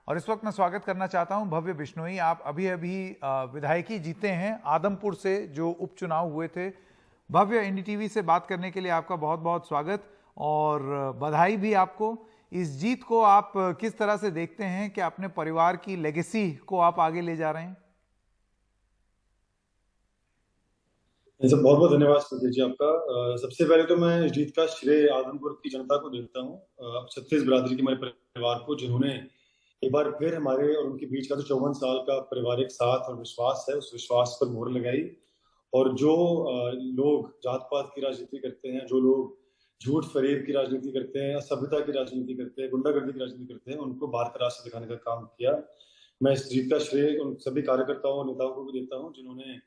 और इस वक्त मैं स्वागत करना चाहता हूं भव्य बिश्नोई। आप अभी अभी विधायकी जीते हैं आदमपुर से, जो उपचुनाव हुए थे। भव्य, एनडीटीवी से बात करने के लिए आपका बहुत बहुत स्वागत और बधाई भी आपको। इस जीत को आप किस तरह से देखते हैं कि अपने परिवार की लेगेसी को आप आगे ले जा रहे हैं? बहुत बहुत धन्यवाद सुधीर जी आपका। सबसे पहले तो मैं इस जीत का श्रेय आदमपुर की जनता को देता हूँ, छत्तीस बिरादरी के हमारे परिवार को, जिन्होंने एक बार फिर हमारे और उनके बीच का जो 54 साल का पारिवारिक साथ और विश्वास है, उस विश्वास पर मोहर लगाई। और जो लोग जात पात की राजनीति करते हैं, जो लोग झूठ फरेब की राजनीति करते हैं, असभ्यता की राजनीति करते हैं, गुंडागर्दी की राजनीति करते हैं, उनको बाहर का रास्ता दिखाने का काम किया। मैं इस जीत का श्रेय उन सभी कार्यकर्ताओं और नेताओं को भी देता हूँ, जिन्होंने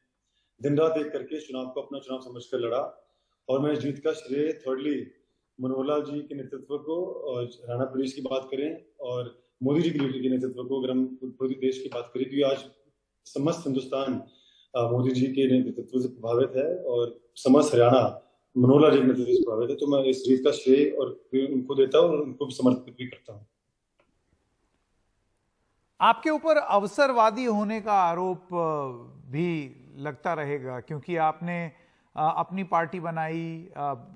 दिन रात एक करके चुनाव को अपना चुनाव समझकर लड़ा। और मैं इस जीत का श्रेय थर्डली मनोहर लाल जी के नेतृत्व को, और हरियाणा प्रदेश की बात करें, और मोदी जी के नेतृत्व को, अगर हम पूरी देश की बात करें, तो आज समस्त हिंदुस्तान मोदी जी के नेतृत्व से प्रभावित है और समस्त हरियाणा मनोहर लाल जी के नेतृत्व से प्रभावित है। तो मैं इस जीत का श्रेय और उनको देता हूँ और उनको भी समर्पित भी करता हूँ। आपके ऊपर अवसरवादी होने का आरोप भी लगता रहेगा, क्योंकि आपने अपनी पार्टी बनाई।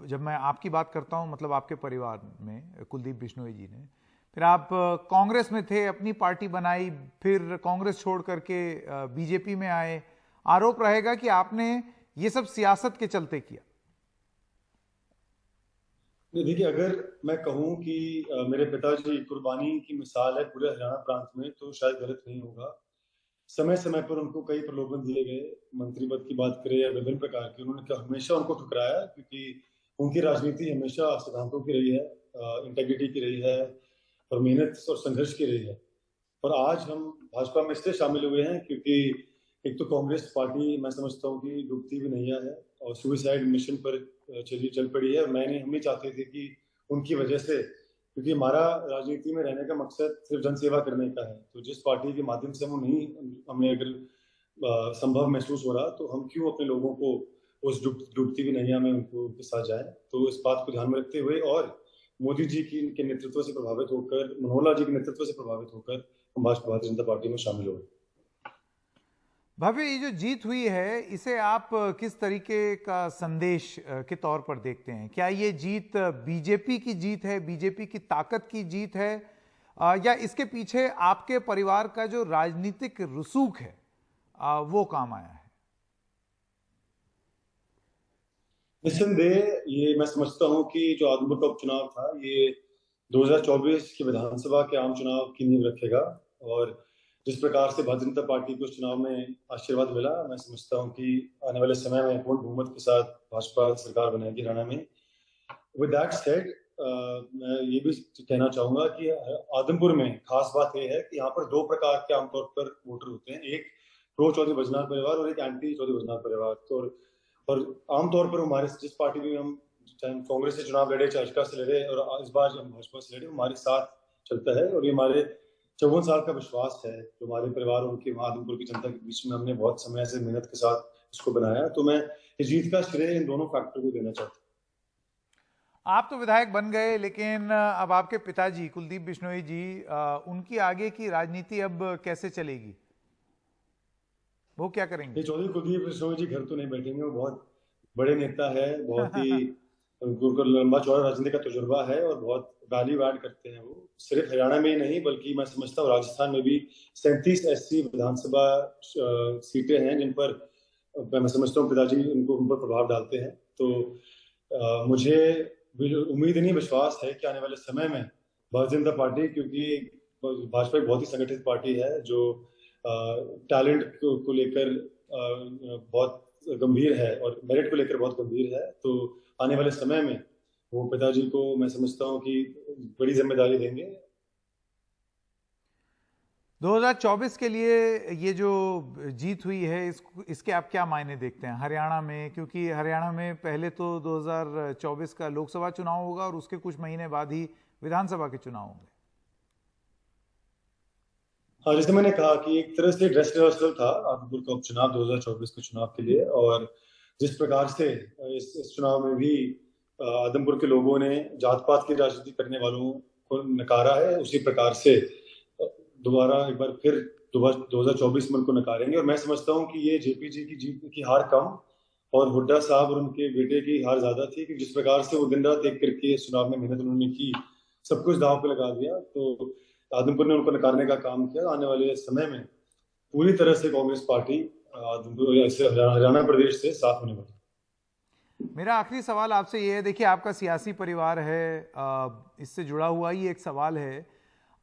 जब मैं आपकी बात करता हूं, मतलब आपके परिवार में कुलदीप बिश्नोई जी ने, फिर आप कांग्रेस में थे, अपनी पार्टी बनाई, फिर कांग्रेस छोड़ करके बीजेपी में आए। आरोप रहेगा कि आपने ये सब सियासत के चलते किया। देखिए, अगर मैं कहूं कि मेरे पिताजी कुर्बानी की मिसाल है पूरे हरियाणा प्रांत में, तो शायद गलत नहीं होगा। समय समय पर उनको कई प्रलोभन दिए गए, मंत्री पद की बात करें या विभिन्न प्रकार की, उन्होंने हमेशा उनको ठुकराया, क्योंकि उनकी राजनीति हमेशा सिद्धांतों की रही है, इंटेग्रिटी की रही है, और मेहनत और संघर्ष की रही है। और आज हम भाजपा में इसलिए शामिल हुए हैं क्योंकि एक तो कांग्रेस पार्टी, मैं समझता हूँ कि डूबती भी नैया है और सुसाइड मिशन पर चल पड़ी है। हम ही चाहते थे कि उनकी वजह से, क्योंकि हमारा राजनीति में रहने का मकसद सिर्फ जनसेवा करने का है, तो जिस पार्टी के माध्यम से हमें अगर संभव महसूस हो रहा, तो हम क्यों अपने लोगों को उस डूबती हुई नैया में उनके साथ जाए। तो इस बात को ध्यान में रखते हुए और मोदी जी के नेतृत्व से प्रभावित होकर, मनोहर लाल जी के नेतृत्व से प्रभावित होकर हम भारतीय जनता पार्टी में शामिल हुए। भव्य, ये जो जीत हुई है, इसे आप किस तरीके का संदेश के तौर पर देखते हैं? क्या ये जीत बीजेपी की जीत है, बीजेपी की ताकत की जीत है, या इसके पीछे आपके परिवार का जो राजनीतिक रसूख है वो काम आया है? निस्संदेह ये मैं समझता हूँ कि जो आदमपुर का उपचुनाव था, ये 2024 की विधानसभा के आम चुनाव की नींव रखेगा। और जिस प्रकार से भारतीय जनता पार्टी को चुनाव में आशीर्वाद मिला, मैं समझता हूँ कि आने वाले समय में पूर्ण बहुमत के साथ भाजपा सरकार बनेगी हरियाणा में। विद दैट सेड, मैं ये भी कहना चाहूंगा कि आदमपुर में खास बात यह है कि यहाँ पर दो प्रकार के आमतौर पर वोटर होते हैं, एक प्रो चौधरी वजनार परिवार और एक एंटी चौधरी वजनार परिवार। तो और आमतौर पर हमारे जिस पार्टी में हम, चाहे कांग्रेस से चुनाव लड़े, चाहे भाजपा से लड़े, और इस बार हम भाजपा से लड़े, हमारे साथ चलता है। और ये हमारे 54 साल का विश्वास है जो हमारे परिवार और उनके आदमपुर की जनता के बीच में हमने बहुत समय से मेहनत के साथ इसको बनाया। तो मैं इस जीत का श्रेय इन दोनों फैक्टर को देना चाहता हूँ। आप तो विधायक बन गए, लेकिन अब आपके पिताजी कुलदीप बिश्नोई जी, उनकी आगे की राजनीति अब कैसे चलेगी? वो क्या करेंगे? चौधरी कुलदीप बिश्नोई जी घर तो नहीं बैठेंगे। वो बहुत बड़े नेता है, बहुत ही उनको लंबा चौड़ा राजनीति का तजुर्बा है और बहुत वैल्यू ऐड करते हैं। वो सिर्फ हरियाणा में ही नहीं, बल्कि मैं समझता हूँ राजस्थान में भी 37 ऐसी विधानसभा सीटें हैं जिन पर मैं समझता हूँ पिताजी उनको उन पर प्रभाव डालते हैं। तो मुझे उम्मीद नहीं, विश्वास है कि आने वाले समय में भारतीय जनता पार्टी, क्योंकि भाजपा एक बहुत ही संगठित पार्टी है जो टैलेंट को लेकर बहुत गंभीर है और मेरिट को लेकर बहुत गंभीर है, तो आने वाले समय में वो पिताजी को मैं समझता हूँ कि बड़ी जिम्मेदारी देंगे। 2024 के लिए ये जो जीत हुई है, इसके आप क्या मायने देखते हैं हरियाणा में? क्योंकि हरियाणा में पहले तो 2024 का लोकसभा चुनाव होगा और उसके कुछ महीने बाद ही विधानसभा के चुनाव होंगे। हाँ, जैसे मैंने कहा कि एक तरह से ड्रेस रिहर्सल था आदमपुर का उपचुनाव 2024 के चुनाव के लिए। और जिस प्रकार से इस चुनाव में भी आदमपुर के लोगों ने जात पात की राजनीति करने वालों को नकारा है, उसी प्रकार से दोबारा एक बार फिर 2024 में उनको नकारेंगे। और मैं समझता हूँ कि ये जेपीजी की जीत की हार कम और हुड्डा साहब और उनके बेटे की हार ज्यादा थी, कि जिस प्रकार से वो दिन रात एक करके इस चुनाव में मेहनत उन्होंने की, सब कुछ दांव पे लगा दिया। तो आदमपुर ने उनको नकारने का काम किया। आने वाले समय में पूरी तरह से कांग्रेस पार्टी आदमपुर ऐसे हरियाणा प्रदेश से साफ होने वाली। मेरा आखिरी सवाल आपसे ये है, देखिए आपका सियासी परिवार है, इससे जुड़ा हुआ ही एक सवाल है,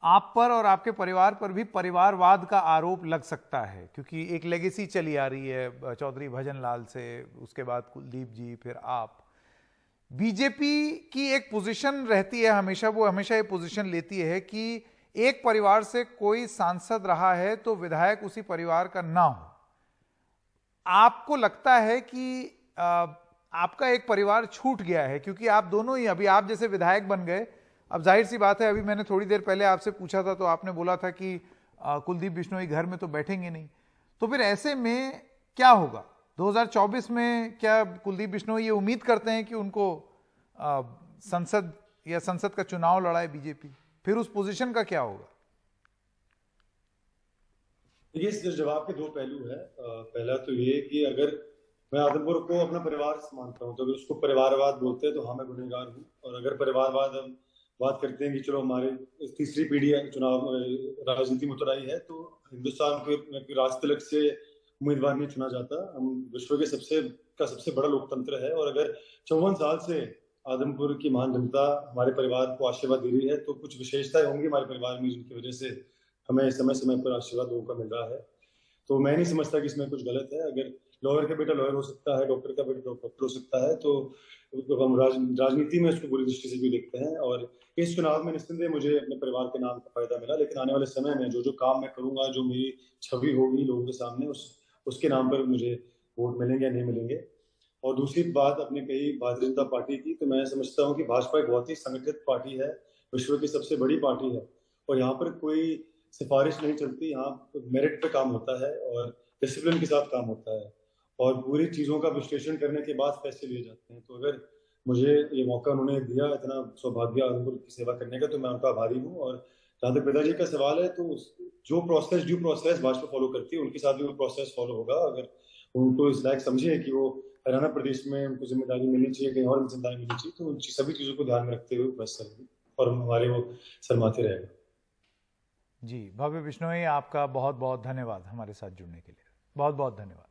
आप पर और आपके परिवार पर भी परिवारवाद का आरोप लग सकता है, क्योंकि एक लेगेसी चली आ रही है चौधरी भजन लाल से, उसके बाद कुलदीप जी, फिर आप। बीजेपी की एक पोजीशन रहती है हमेशा, वो हमेशा ये पोजीशन लेती है कि एक परिवार से कोई सांसद रहा है तो विधायक उसी परिवार का ना हो। आपको लगता है कि आपका एक परिवार छूट गया है, क्योंकि आप दोनों ही अभी आप जैसे विधायक बन गए, अब जाहिर सी बात है, अभी मैंने थोड़ी देर पहले आपसे पूछा था तो आपने बोला था कि कुलदीप बिश्नोई घर में तो बैठेंगे नहीं, तो फिर ऐसे में क्या होगा 2024 में? क्या कुलदीप बिश्नोई ये उम्मीद करते हैं कि उनको संसद या संसद का चुनाव लड़ाए बीजेपी? फिर उस पोजीशन का क्या होगा? देखिए, इस जवाब के दो पहलू है। पहला तो ये कि अगर मैं आदमपुर को अपना परिवार मानता हूँ, तो अगर उसको परिवारवाद बोलते हैं तो हाँ, मैं गुनहगार हूँ। और अगर परिवारवाद हम बात करते हैं कि चलो हमारी तीसरी पीढ़ी चुनाव राजनीति में उतर आई है, तो हिंदुस्तान को राज तिलक से उम्मीदवार नहीं चुना जाता। हम विश्व के सबसे बड़ा लोकतंत्र है, और अगर 54 साल से आदमपुर की महान जनता हमारे परिवार को आशीर्वाद दे रही है, तो कुछ विशेषताएं होंगी हमारे परिवार में जिनकी वजह से हमें समय समय पर आशीर्वाद लोगों का मिल रहा है। तो मैं नहीं समझता कि इसमें कुछ गलत है। अगर लॉयर का बेटा लॉयर हो सकता है, डॉक्टर का बेटा डॉक्टर हो सकता है, तो हम राजनीति में उसको बुरी दृष्टि से भी देखते हैं। और इस चुनाव में निस्संदेह मुझे अपने परिवार के नाम का फायदा मिला, लेकिन आने वाले समय में जो जो काम मैं करूंगा, जो मेरी छवि होगी लोगों के सामने, उसके नाम पर मुझे वोट मिलेंगे या नहीं मिलेंगे। और दूसरी बात आपने कही भारतीय जनता पार्टी की, तो मैं समझता हूँ कि भाजपा एक बहुत ही संगठित पार्टी है, विश्व की सबसे बड़ी पार्टी है, और यहाँ पर कोई सिफारिश नहीं चलती। यहाँ मेरिट पे काम होता है और डिसिप्लिन के साथ काम होता है, और पूरी चीजों का विश्लेषण करने के बाद फैसले लिए जाते हैं। तो अगर मुझे ये मौका उन्होंने दिया, इतना सौभाग्य आदमपुर की सेवा करने का, तो मैं उनका आभारी हूँ। और जहाँ तक पिताजी का सवाल है, तो ड्यू प्रोसेस भाजपा फॉलो करती है, उनके साथ भी वो प्रोसेस फॉलो होगा। अगर उनको इस लायक समझे कि वो हरियाणा प्रदेश में उनको जिम्मेदारी मिलनी चाहिए, कहीं और जिम्मेदारी मिलनी चाहिए, तो उन सभी चीजों को ध्यान में रखते हुए बस करेंगे और हमारे वो शर्माते रहेगा। जी, भव्य बिश्नोई, आपका बहुत बहुत धन्यवाद हमारे साथ जुड़ने के लिए। बहुत बहुत धन्यवाद।